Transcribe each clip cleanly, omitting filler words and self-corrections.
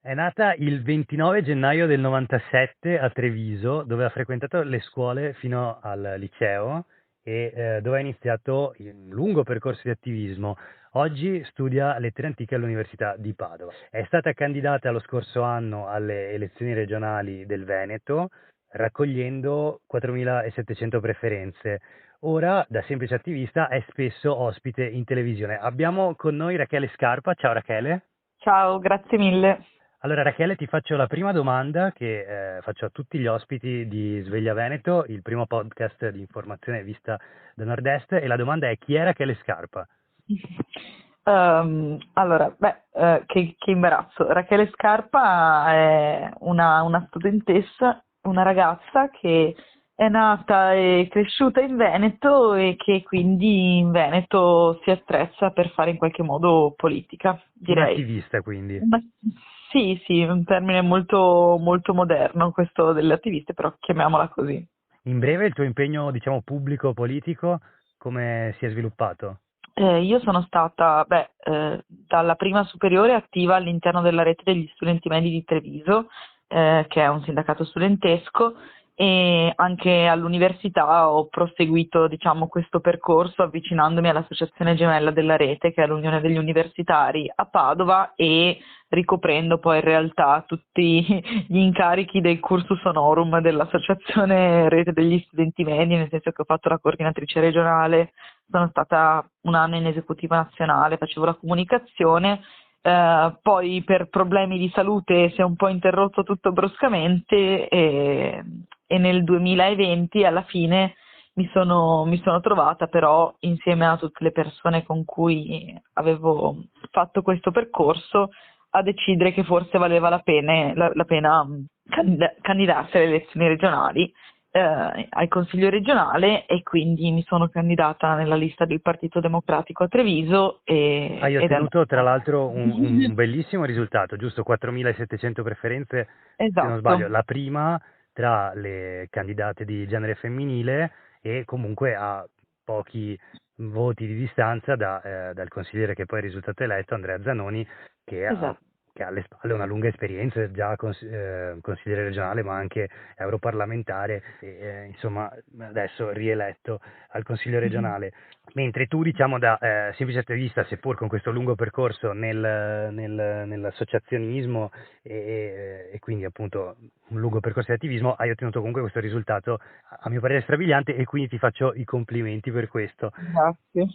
È nata il 29 gennaio del 97 a Treviso, dove ha frequentato le scuole fino al liceo e dove ha iniziato un lungo percorso di attivismo. Oggi studia lettere antiche all'Università di Padova. È stata candidata lo scorso anno alle elezioni regionali del Veneto, raccogliendo 4.700 preferenze. Ora, da semplice attivista, è spesso ospite in televisione. Abbiamo con noi Rachele Scarpa. Ciao Rachele. Ciao, grazie mille. Allora Rachele, ti faccio la prima domanda che faccio a tutti gli ospiti di Sveglia Veneto, il primo podcast di informazione vista da Nord-Est, e la domanda è: chi è Rachele Scarpa? Che imbarazzo. Rachele Scarpa è una studentessa, una ragazza che è nata e cresciuta in Veneto e che quindi in Veneto si attrezza per fare in qualche modo politica, direi. Un'attivista quindi. Ma- sì, sì, un termine molto, molto moderno questo delle attiviste, però chiamiamola così. In breve il tuo impegno, diciamo, pubblico politico, come si è sviluppato? Io sono stata, dalla prima superiore attiva all'interno della rete degli studenti medi di Treviso, che è un sindacato studentesco, e anche all'università ho proseguito, diciamo, questo percorso avvicinandomi all'associazione gemella della rete, che è l'Unione degli Universitari a Padova, e ricoprendo poi in realtà tutti gli incarichi del cursus honorum dell'associazione rete degli studenti medi, nel senso che ho fatto la coordinatrice regionale, sono stata un anno in esecutiva nazionale, facevo la comunicazione, poi per problemi di salute si è un po' interrotto tutto bruscamente e nel 2020 alla fine mi sono trovata però insieme a tutte le persone con cui avevo fatto questo percorso a decidere che forse valeva la pena candidarsi alle elezioni regionali, al Consiglio regionale, e quindi mi sono candidata nella lista del Partito Democratico a Treviso Hai ed è ottenuto tra andata. l'altro un bellissimo risultato, giusto? 4.700 preferenze, se non Esatto, sbaglio, la prima tra le candidate di genere femminile e comunque a pochi voti di distanza dal consigliere che poi è risultato eletto, Andrea Zanoni, che ha, esatto. che ha alle spalle una lunga esperienza, già consigliere regionale ma anche europarlamentare, e, insomma adesso rieletto al Consiglio regionale. Mentre tu, diciamo, da semplice attivista, seppur con questo lungo percorso nell'associazionismo e quindi appunto un lungo percorso di attivismo, hai ottenuto comunque questo risultato a mio parere strabiliante, e quindi ti faccio i complimenti per questo. Grazie.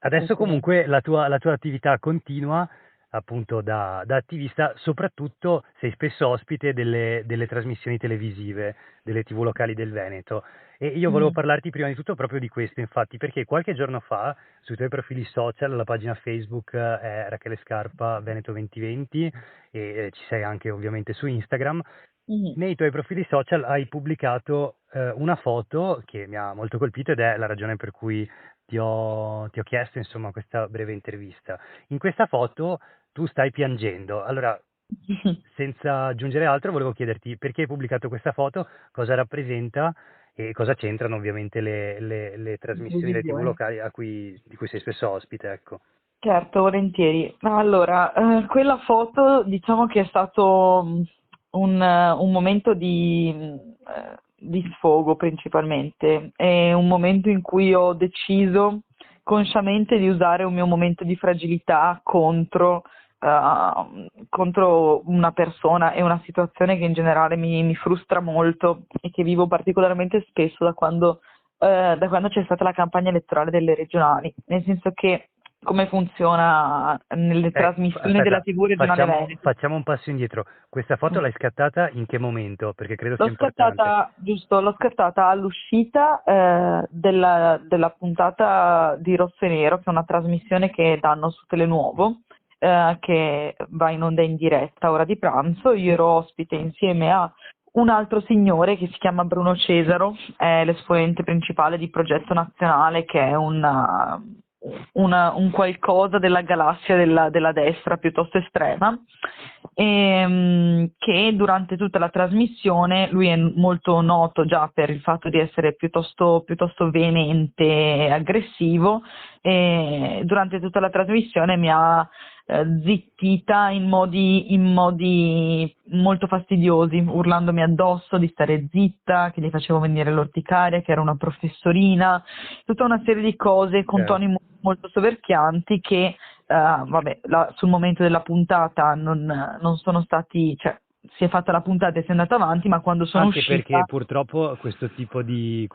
Adesso Complimenti. comunque la tua attività continua appunto da attivista, soprattutto sei spesso ospite delle trasmissioni televisive, delle TV locali del Veneto. E io volevo Mm. parlarti prima di tutto proprio di questo, infatti, perché qualche giorno fa sui tuoi profili social, la pagina Facebook è Rachele Scarpa Veneto 2020, e ci sei anche ovviamente su Instagram. Mm. Nei tuoi profili social hai pubblicato una foto che mi ha molto colpito, ed è la ragione per cui ti ho chiesto, insomma, questa breve intervista. In questa foto tu stai piangendo. Allora, senza aggiungere altro, volevo chiederti perché hai pubblicato questa foto, cosa rappresenta e cosa c'entrano ovviamente le trasmissioni, le TV Televisione. locali di cui sei spesso ospite, ecco. Certo, volentieri. Allora, quella foto diciamo che è stato un momento di sfogo principalmente, è un momento in cui ho deciso consciamente di usare un mio momento di fragilità contro una persona e una situazione che in generale mi frustra molto e che vivo particolarmente spesso da quando c'è stata la campagna elettorale delle regionali, nel senso che come funziona nelle trasmissioni della Aspetta, TV regionale Veneto. facciamo un passo indietro. Questa foto Mm. l'hai scattata in che momento? Perché credo sia importante. L'ho scattata all'uscita della puntata di Rosso e Nero, che è una trasmissione che danno su Telenuovo, che va in onda in diretta a ora di pranzo. Io ero ospite insieme a un altro signore che si chiama Bruno Cesaro, è l'esponente principale di Progetto Nazionale, che è un qualcosa della galassia della destra piuttosto estrema, che durante tutta la trasmissione, lui è molto noto già per il fatto di essere piuttosto veemente e aggressivo, e durante tutta la trasmissione mi ha zittita in modi molto fastidiosi, urlandomi addosso di stare zitta, che gli facevo venire l'orticaria, che era una professorina, tutta una serie di cose con toni molto soverchianti che vabbè, sul momento della puntata non sono stati, cioè si è fatta la puntata e si è andata avanti, ma quando sono Anche uscita... perché purtroppo questo tipo di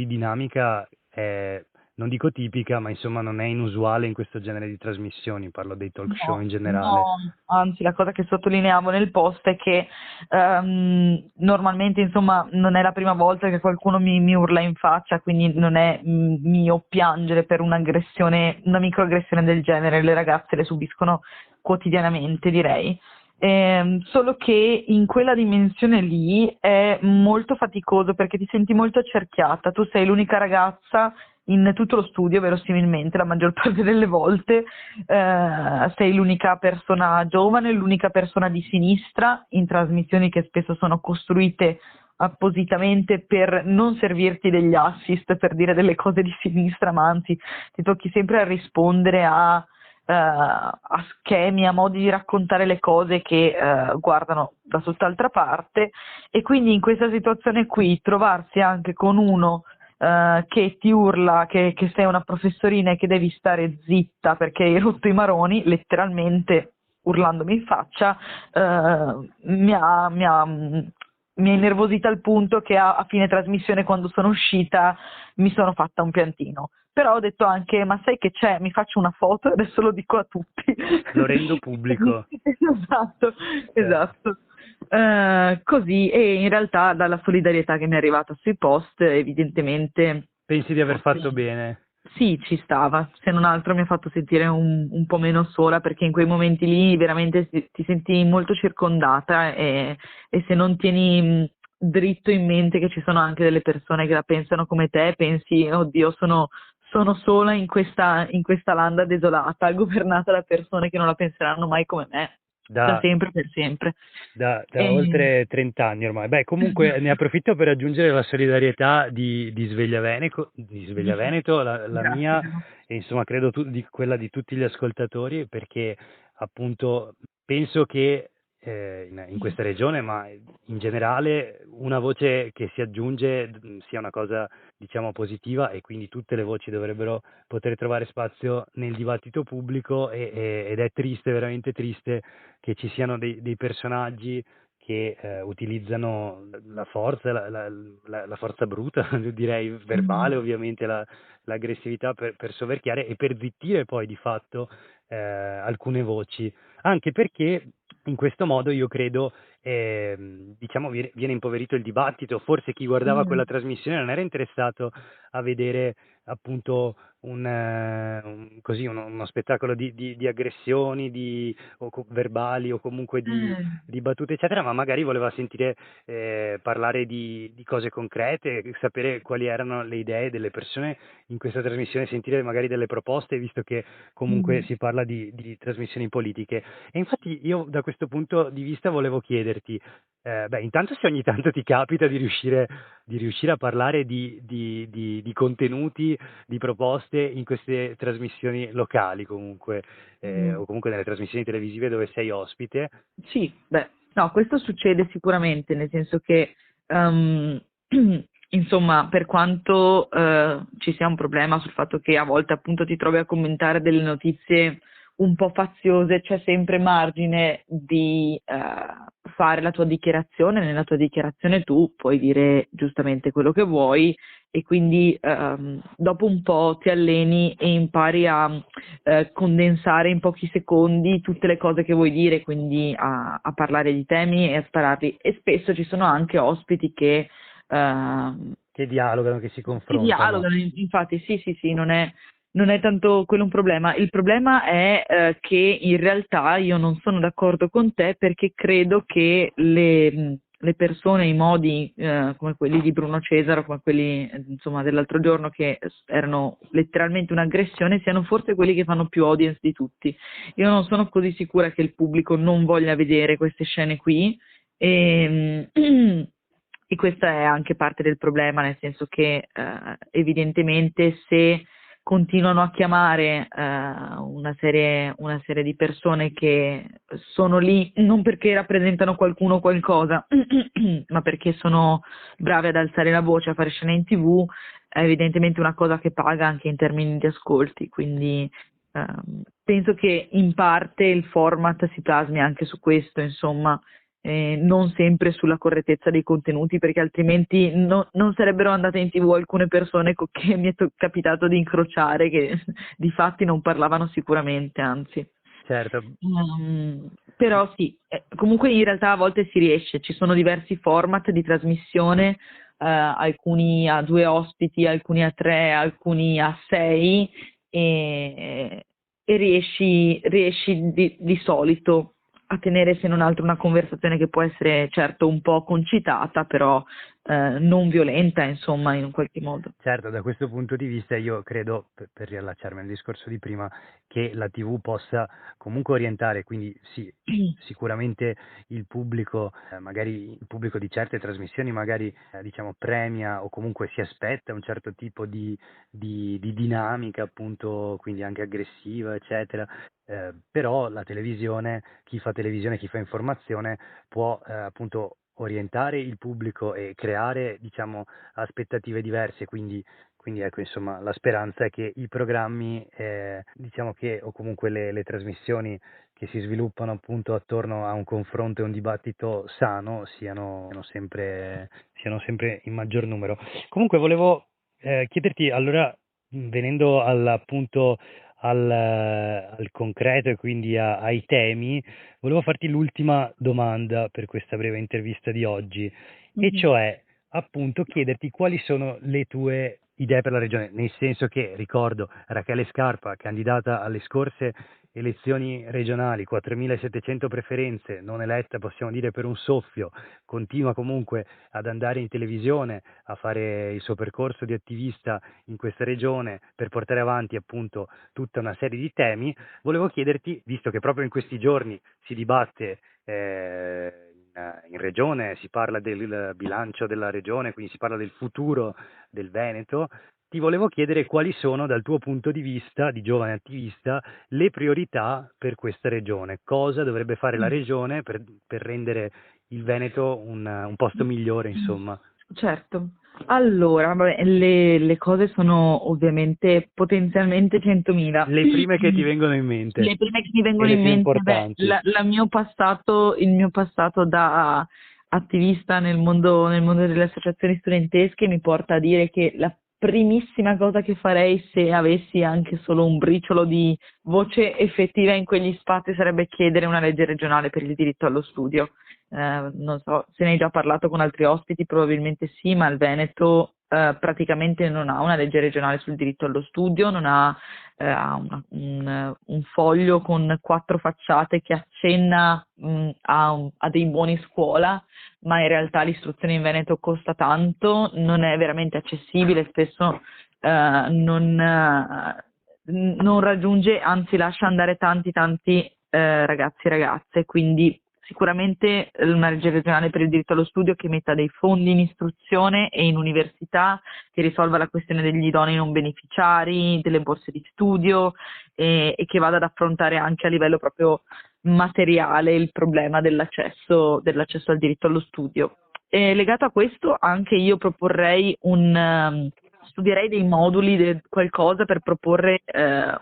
dinamica è, non dico tipica, ma insomma non è inusuale in questo genere di trasmissioni, parlo dei talk show in No, generale. no, anzi la cosa che sottolineavo nel post è che normalmente insomma non è la prima volta che qualcuno mi urla in faccia, quindi non è mio piangere per un'aggressione, una microaggressione del genere, le ragazze le subiscono quotidianamente, direi. Solo che in quella dimensione lì è molto faticoso perché ti senti molto accerchiata, tu sei l'unica ragazza in tutto lo studio, verosimilmente, la maggior parte delle volte, sei l'unica persona giovane, l'unica persona di sinistra in trasmissioni che spesso sono costruite appositamente per non servirti degli assist per dire delle cose di sinistra, ma anzi ti tocchi sempre a rispondere a schemi, a modi di raccontare le cose che guardano da tutt'altra parte, e quindi in questa situazione qui trovarsi anche con uno che ti urla che sei una professorina e che devi stare zitta perché hai rotto i maroni, letteralmente urlandomi in faccia, mi ha innervosita al punto che a fine trasmissione, quando sono uscita, mi sono fatta un piantino. Però ho detto anche, ma sai che c'è, mi faccio una foto e adesso lo dico a tutti. Lo rendo pubblico. Esatto, esatto. Così, e in realtà dalla solidarietà che mi è arrivata sui post, evidentemente... Pensi di aver fatto bene? Sì, ci stava, se non altro mi ha fatto sentire un po' meno sola, perché in quei momenti lì veramente ti senti molto circondata e se non tieni dritto in mente che ci sono anche delle persone che la pensano come te, pensi, oddio, sono sola in questa landa desolata, governata da persone che non la penseranno mai come me, da Da, sempre per sempre. da E... oltre 30 anni ormai. Beh, comunque ne approfitto per aggiungere la solidarietà di Sveglia Veneto, la Grazie. mia e insomma credo di quella di tutti gli ascoltatori, perché appunto penso che in questa regione, ma in generale, una voce che si aggiunge sia una cosa, diciamo, positiva, e quindi tutte le voci dovrebbero poter trovare spazio nel dibattito pubblico, ed è triste, veramente triste, che ci siano dei personaggi che utilizzano la forza, la forza bruta, direi verbale, ovviamente l'aggressività per soverchiare e per zittire poi di fatto alcune voci, anche perché in questo modo io credo diciamo viene impoverito il dibattito. Forse chi guardava quella trasmissione non era interessato a vedere appunto uno spettacolo di aggressioni, verbali, o comunque di battute eccetera, ma magari voleva sentire parlare di cose concrete, sapere quali erano le idee delle persone in questa trasmissione, sentire magari delle proposte, visto che comunque si parla di trasmissioni politiche. E infatti io da questo punto di vista volevo chiederti, intanto se ogni tanto ti capita di riuscire a parlare di contenuti, di proposte in queste trasmissioni locali comunque, o comunque nelle trasmissioni televisive dove sei ospite. Sì, beh, no, questo succede sicuramente, nel senso che, insomma, per quanto ci sia un problema sul fatto che a volte appunto ti trovi a commentare delle notizie un po' faziose, c'è sempre margine di fare la tua dichiarazione. Nella tua dichiarazione tu puoi dire giustamente quello che vuoi, e quindi dopo un po' ti alleni e impari a condensare in pochi secondi tutte le cose che vuoi dire, quindi a parlare di temi e a spararli. E spesso ci sono anche ospiti che Che dialogano, che si confrontano. dialogano, infatti sì, sì, sì, non è tanto quello un problema. Il problema è che in realtà io non sono d'accordo con te, perché credo che le persone, i modi come quelli di Bruno Cesaro, come quelli insomma dell'altro giorno, che erano letteralmente un'aggressione, siano forse quelli che fanno più audience di tutti. Io non sono così sicura che il pubblico non voglia vedere queste scene qui, e, e questa è anche parte del problema, nel senso che evidentemente se continuano a chiamare una serie di persone che sono lì non perché rappresentano qualcuno o qualcosa, ma perché sono brave ad alzare la voce, a fare scene in TV, è evidentemente una cosa che paga anche in termini di ascolti, quindi penso che in parte il format si plasmi anche su questo, insomma, non sempre sulla correttezza dei contenuti, perché altrimenti non sarebbero andate in TV alcune persone che mi è capitato di incrociare, che di fatti non parlavano sicuramente, anzi. Certo. Però sì, comunque in realtà a volte si riesce, ci sono diversi format di trasmissione, alcuni a 2 ospiti, alcuni a 3, alcuni a 6, e riesci di solito a tenere, se non altro, una conversazione che può essere certo un po' concitata, però non violenta, insomma, in un qualche modo. Certo, da questo punto di vista io credo, per riallacciarmi al discorso di prima, che la TV possa comunque orientare, quindi sì, sicuramente il pubblico, magari il pubblico di certe trasmissioni magari diciamo premia o comunque si aspetta un certo tipo di dinamica, appunto, quindi anche aggressiva, eccetera. Però la televisione, chi fa televisione, chi fa informazione può appunto orientare il pubblico e creare, diciamo, aspettative diverse, quindi ecco, insomma, la speranza è che i programmi, diciamo che, o comunque le trasmissioni che si sviluppano appunto attorno a un confronto e un dibattito sano siano sempre in maggior numero. Comunque volevo chiederti, allora, venendo appunto al concreto e quindi ai temi, volevo farti l'ultima domanda per questa breve intervista di oggi, e cioè appunto chiederti quali sono le tue idee per la regione, nel senso che ricordo Rachele Scarpa, candidata alle scorse elezioni regionali, 4.700 preferenze, non eletta possiamo dire per un soffio, continua comunque ad andare in televisione a fare il suo percorso di attivista in questa regione per portare avanti appunto tutta una serie di temi. Volevo chiederti, visto che proprio in questi giorni si dibatte in regione, si parla del bilancio della regione, quindi si parla del futuro del Veneto, ti volevo chiedere quali sono, dal tuo punto di vista di giovane attivista, le priorità per questa regione. Cosa dovrebbe fare la regione per rendere il Veneto un posto migliore, insomma? Certo. Allora, vabbè, le cose sono ovviamente potenzialmente 100.000. Le prime che ti vengono in mente. Le prime che mi vengono e le in più mente, importanti. il mio passato da attivista nel mondo delle associazioni studentesche mi porta a dire che la primissima cosa che farei, se avessi anche solo un briciolo di voce effettiva in quegli spazi, sarebbe chiedere una legge regionale per il diritto allo studio. Non so se ne hai già parlato con altri ospiti, probabilmente sì, ma il Veneto praticamente non ha una legge regionale sul diritto allo studio, non ha un foglio con 4 facciate che accenna a dei buoni scuola, ma in realtà l'istruzione in Veneto costa tanto, non è veramente accessibile, spesso non raggiunge, anzi lascia andare tanti ragazzi e ragazze, quindi sicuramente una legge regionale per il diritto allo studio che metta dei fondi in istruzione e in università, che risolva la questione degli idonei non beneficiari, delle borse di studio e che vada ad affrontare anche a livello proprio materiale il problema dell'accesso al diritto allo studio. E legato a questo anche io proporrei studierei dei moduli, qualcosa per proporre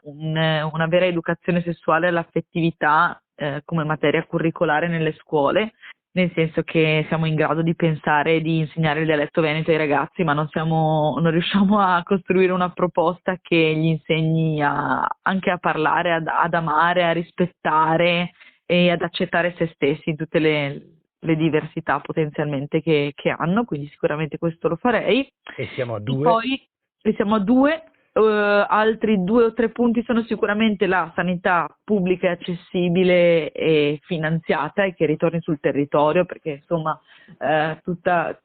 una vera educazione sessuale all'affettività come materia curricolare nelle scuole, nel senso che siamo in grado di pensare di insegnare il dialetto veneto ai ragazzi, ma non riusciamo a costruire una proposta che gli insegni anche a parlare, ad amare, a rispettare e ad accettare se stessi in tutte le diversità potenzialmente che hanno, quindi sicuramente questo lo farei. E siamo a 2. Poi siamo a 2. Altri 2 o 3 punti sono sicuramente la sanità pubblica e accessibile e finanziata e che ritorni sul territorio, perché insomma tutta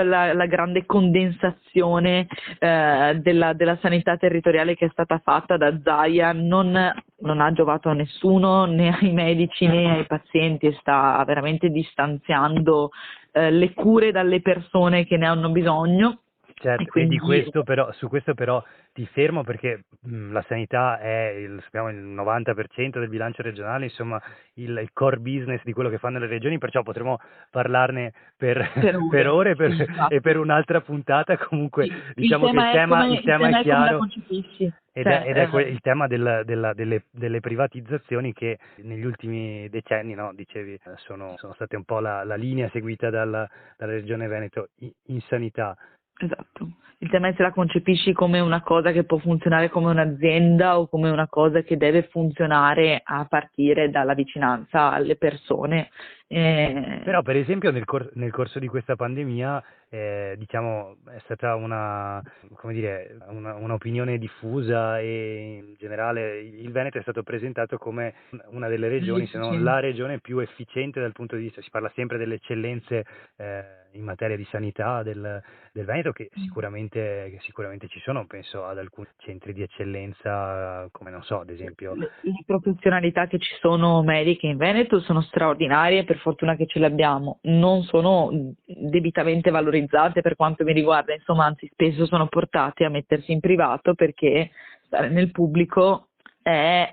la grande condensazione della sanità territoriale che è stata fatta da Zaia non ha giovato a nessuno, né ai medici né ai pazienti, e sta veramente distanziando le cure dalle persone che ne hanno bisogno. e Certo, e di quindi questo però, su questo però ti fermo perché la sanità è sappiamo, il 90% del bilancio regionale, insomma il core business di quello che fanno le regioni, perciò potremo parlarne per, per per ore, ore sì, e per infatti. un'altra puntata. Comunque Sì, diciamo che il il tema è tema è come la chiaro concepisci, ed è il tema delle privatizzazioni che negli ultimi decenni, no, dicevi, sono state un po' la linea seguita dalla Regione Veneto in sanità. esatto. Il tema è se la concepisci come una cosa che può funzionare come un'azienda o come una cosa che deve funzionare a partire dalla vicinanza alle persone. Però per esempio nel corso di questa pandemia, diciamo, è stata come dire, un'opinione diffusa e in generale il Veneto è stato presentato come una delle regioni, se non la L'efficienza. regione più efficiente dal punto di vista, si parla sempre delle eccellenze in materia di sanità del Veneto che sicuramente ci sono, penso ad alcuni centri di eccellenza come non so, ad esempio. Le professionalità che ci sono mediche in Veneto sono straordinarie, per fortuna che ce le abbiamo, non sono debitamente valorizzate per quanto mi riguarda, insomma, anzi spesso sono portate a mettersi in privato perché stare nel pubblico è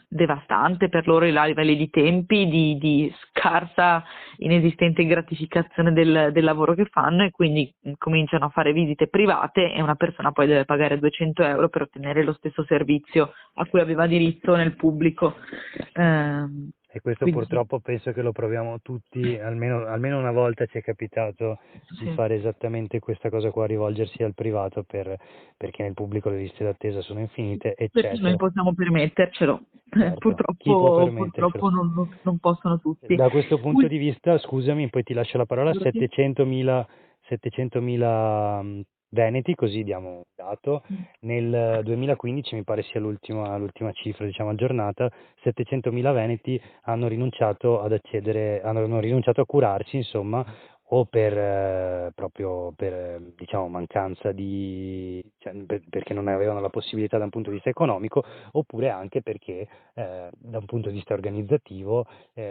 devastante per loro a livelli di tempi, di scarsa, inesistente gratificazione del lavoro che fanno e quindi cominciano a fare visite private e una persona poi deve pagare 200 euro per ottenere lo stesso servizio a cui aveva diritto nel pubblico. E questo Quindi purtroppo penso che lo proviamo tutti, almeno una volta ci è capitato di sì, fare esattamente questa cosa qua, rivolgersi al privato perché nel pubblico le liste d'attesa sono infinite, perché noi eccetera. possiamo permettercelo, Certo, chi può purtroppo permettercelo? non possono tutti. Da questo punto Ul- di vista, scusami, poi ti lascio la parola, Figurati. 700.000 veneti, così diamo un dato, nel 2015 mi pare sia l'ultima cifra, diciamo, aggiornata, 700.000 veneti hanno rinunciato a curarsi, insomma, o proprio per diciamo mancanza cioè, perché non avevano la possibilità da un punto di vista economico, oppure anche perché da un punto di vista organizzativo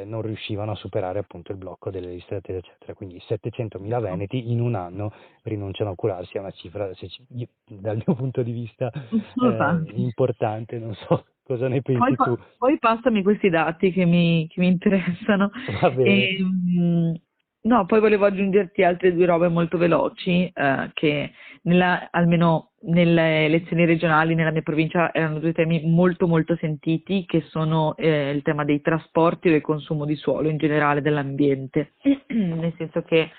non riuscivano a superare appunto il blocco delle liste d'attesa, eccetera. Quindi 700.000 veneti in un anno rinunciano a curarsi, è una cifra, dal mio punto di vista, Sono tanti. importante, non so cosa ne Poi, pensi tu. poi passami questi dati che mi interessano. Va bene. E, no, poi volevo aggiungerti altre due robe molto veloci, che almeno nelle elezioni regionali nella mia provincia erano due temi molto molto sentiti, che sono il tema dei trasporti e del consumo di suolo in generale dell'ambiente. Nel senso che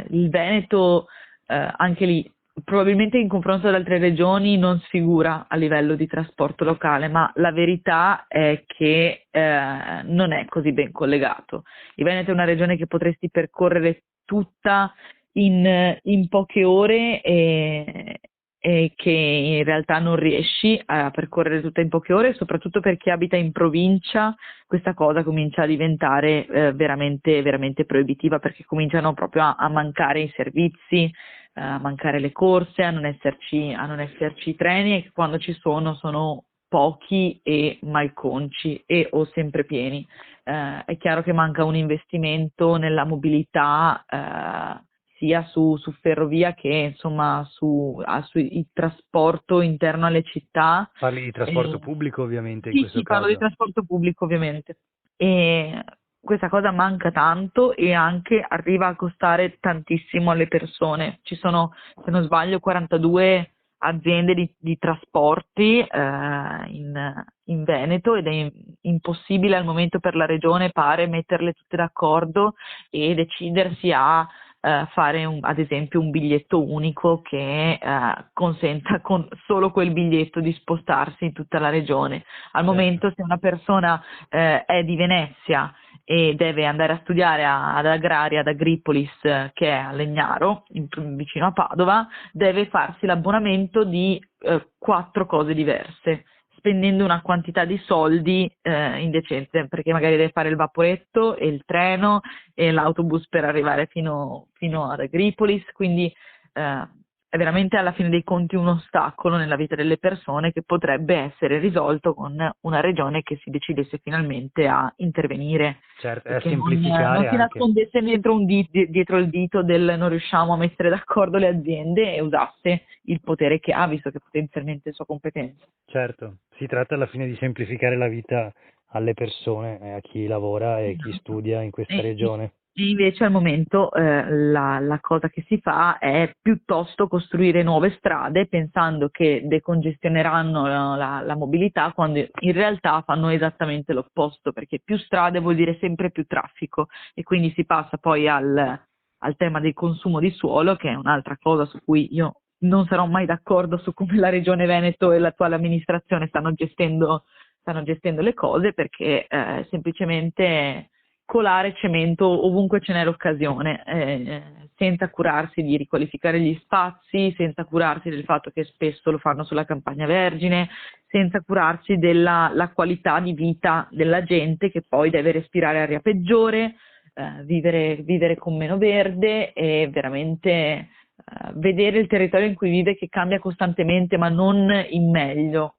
il Veneto, anche lì, probabilmente in confronto ad altre regioni non sfigura a livello di trasporto locale, ma la verità è che non è così ben collegato. Il Veneto è una regione che potresti percorrere tutta in poche ore e che in realtà non riesci a percorrere tutta in poche ore, soprattutto per chi abita in provincia, questa cosa comincia a diventare veramente, veramente proibitiva perché cominciano proprio a mancare i servizi, a mancare le corse, a non esserci treni e che quando ci sono pochi e malconci e o sempre pieni. È chiaro che manca un investimento nella mobilità sia su ferrovia che insomma sul trasporto interno alle città. Parli di trasporto Eh, pubblico ovviamente in sì, questo sì, parlo di caso. trasporto pubblico ovviamente. E questa cosa manca tanto e anche arriva a costare tantissimo alle persone. Ci sono, se non sbaglio, 42 aziende di trasporti in Veneto ed è impossibile al momento per la regione, pare, metterle tutte d'accordo e decidersi a fare ad esempio un biglietto unico che consenta con solo quel biglietto di spostarsi in tutta la regione. Al Certo. momento se una persona è di Venezia e deve andare a studiare ad Agraria, ad Agripolis, che è a Legnaro, vicino a Padova, deve farsi l'abbonamento di 4 cose diverse, spendendo una quantità di soldi indecente, perché magari deve fare il vaporetto e il treno e l'autobus per arrivare fino ad Agripolis, quindi è veramente alla fine dei conti un ostacolo nella vita delle persone che potrebbe essere risolto con una regione che si decidesse finalmente a intervenire Certo, e e a che non semplificare si anche. nascondesse dietro il dito del non riusciamo a mettere d'accordo le aziende e usasse il potere che ha, visto che potenzialmente è sua competenza. Certo, si tratta alla fine di semplificare la vita alle persone, a chi lavora e chi Esatto. studia in questa E, regione. e invece al momento la cosa che si fa è piuttosto costruire nuove strade pensando che decongestioneranno la mobilità, quando in realtà fanno esattamente l'opposto, perché più strade vuol dire sempre più traffico e quindi si passa poi al tema del consumo di suolo, che è un'altra cosa su cui io non sarò mai d'accordo su come la Regione Veneto e l'attuale amministrazione stanno gestendo le cose, perché semplicemente colare cemento ovunque ce n'è l'occasione, senza curarsi di riqualificare gli spazi, senza curarsi del fatto che spesso lo fanno sulla campagna vergine, senza curarsi della qualità di vita della gente che poi deve respirare aria peggiore, vivere con meno verde e veramente vedere il territorio in cui vive che cambia costantemente, ma non in meglio,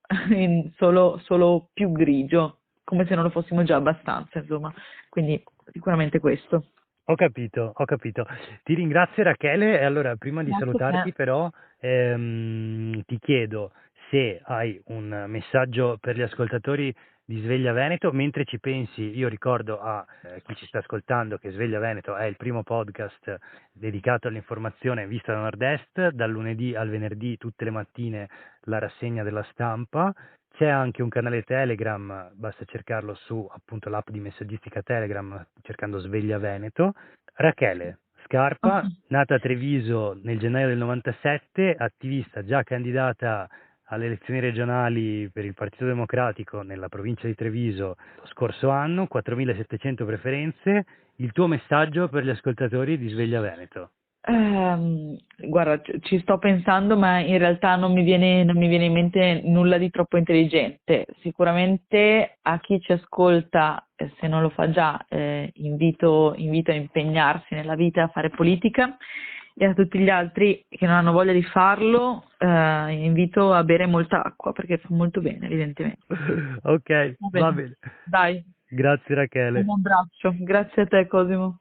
solo più grigio, come se non lo fossimo già abbastanza, insomma. Quindi sicuramente questo. Ho capito, ho capito. Ti ringrazio Rachele e allora prima di Grazie a salutarti te. però ti chiedo se hai un messaggio per gli ascoltatori di Sveglia Veneto, mentre ci pensi, io ricordo a chi ci sta ascoltando che Sveglia Veneto è il primo podcast dedicato all'informazione vista da Nord-Est, dal lunedì al venerdì tutte le mattine la rassegna della stampa. C'è anche un canale Telegram, basta cercarlo su appunto l'app di messaggistica Telegram cercando Sveglia Veneto. Rachele Scarpa, nata a Treviso nel gennaio del 97, attivista già candidata alle elezioni regionali per il Partito Democratico nella provincia di Treviso lo scorso anno, 4.700 preferenze. Il tuo messaggio per gli ascoltatori di Sveglia Veneto? Guarda, ci sto pensando, ma in realtà non mi viene in mente nulla di troppo intelligente. Sicuramente a chi ci ascolta, se non lo fa già, invito a impegnarsi nella vita, a fare politica, e a tutti gli altri che non hanno voglia di farlo, invito a bere molta acqua perché fa molto bene, evidentemente. Ok, Va va bene, bene. dai, Grazie Rachele. un abbraccio. Grazie a te, Cosimo.